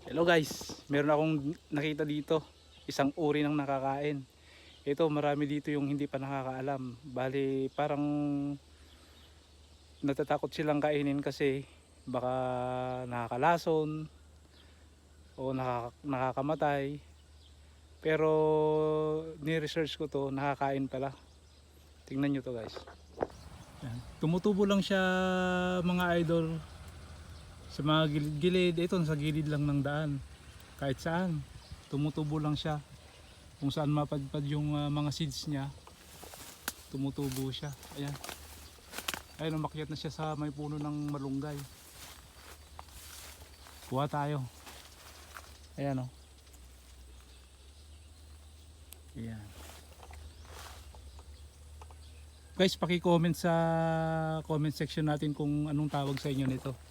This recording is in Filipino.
Hello guys, meron akong nakita dito, isang uri ng nakakain. Ito, marami dito yung hindi pa nakakaalam. Bali, parang natatakot silang kainin kasi baka nakakalason o nakakamatay. Pero ni-research ko to, nakakain pala. Tingnan nyo to guys. Yan. Tumutubo lang siya mga idol sa mga gilid-gilid. Ito sa gilid lang ng daan. Kahit saan, tumutubo lang siya. Kung saan mapadpad yung mga seeds niya, tumutubo siya. Ayan. Ayun, umakyat na siya sa may puno ng malunggay. Kuha tayo. Ayan o. Ayan. Guys, paki-comment sa comment section natin kung anong tawag sa inyo nito.